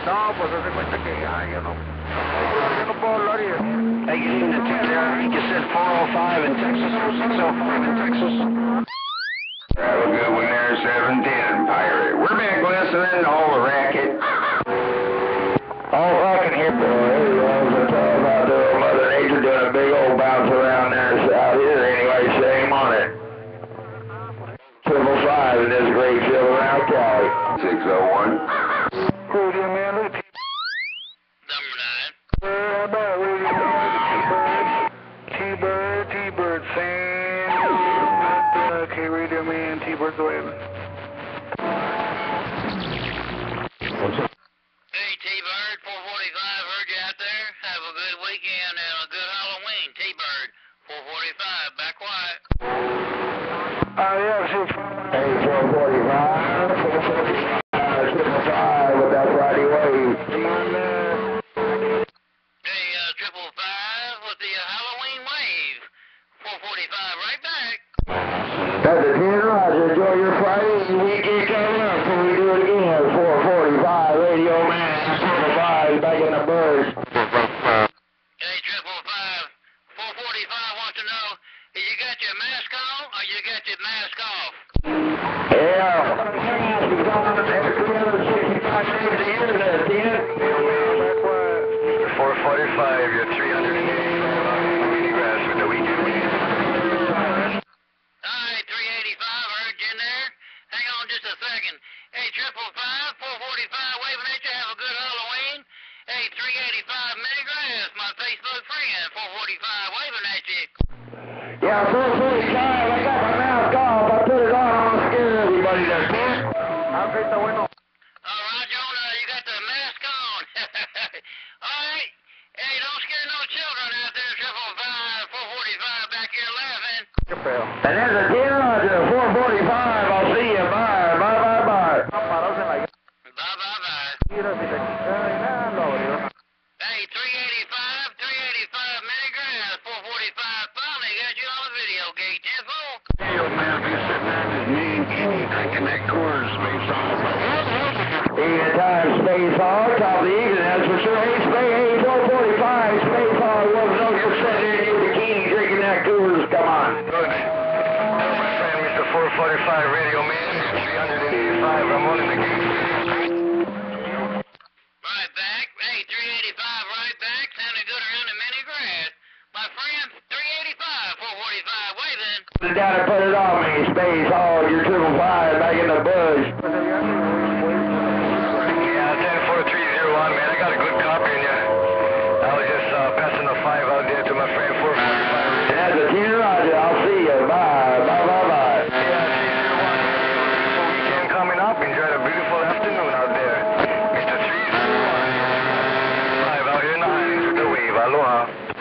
No, pues hace cuenta que ya, yo no puedo hablar y... Hey, you need to take there. You said 405 in Texas or 605 in Texas? Have a good one there, 710 Pirate. We're back listening to all the racket. All rocking here, boys. We're talking about Mother Nature doing a big old bounce around there out here. Anyway, shame on it. 555 in this great field around Cali. 601. Radio man, look at Number 9. How about radio man? T-Bird fan. Okay, radio man, T-Bird's waving. Hey, T-Bird, 445, heard you out there. Have a good weekend and a good Halloween. T-Bird, 445, back quiet. Yeah, see. Hey, 445, 555 with that Friday wave. Come on, Hey, 555 with the Halloween wave. 445, right back. That's a 10, Roger. Enjoy your Friday and weekend coming up when we do it again. 445, Radio Man, 445, back in the birds. Hey, 555, 445 wants to know, you got your mask on or you got your mask off? Yeah. We've gone every 365 days a year there, 10. 445, you're 385 grass with the weekend. Alright, 385, heard you in there. Hang on just a second. Hey, 555, 445, waving at you. Have a good Halloween. Hey, 385, Mini Grass, my Facebook friend. 445, waving at you. Yeah, 445, I got my mask off. I put it on. I don't scare everybody there, 10. Okay, está bueno. Alright, Jonah, you got the mask on. Alright. Hey, don't scare no children out there, 555, 445, back here laughing. ¿Qué pedo? And there's a 10, Roger. 445. I'll see you. Bye. Bye, bye, bye. Parados en la Bye. gira, si te quitan y nada, lo abrió. Hey, 385, Mini Grass, 445, finally got you on the video gate, 10-4. Hey, old man, be sitting there just mean, drinking that Coors Space Hog. Anytime Space Hog, top of the evening, that's for sure. Hey, Space, hey, 445, Space Hog, wasn't no good sitting there in your bikini drinking that Coors. Come on. Good. My friend, Mr. 445 Radio Man, 385, I'm on in the game. Right back. Hey, 385, right back. Sounding good around the Mini Grass. My friend, 385, 445, waving. Put it down and put it on me, Space Hog, you're 555, back in the bush. Yeah, 10301, man. I got a good copy in you. I was just passing the 5 out there to my friend 445. And that's a 10, Roger. I'll see you. Bye. Bye, bye, bye. Yeah, 301. Weekend coming up. Enjoy the beautiful afternoon out there. Mr. 301. 5 out here in the Highlands with the wave. Aloha.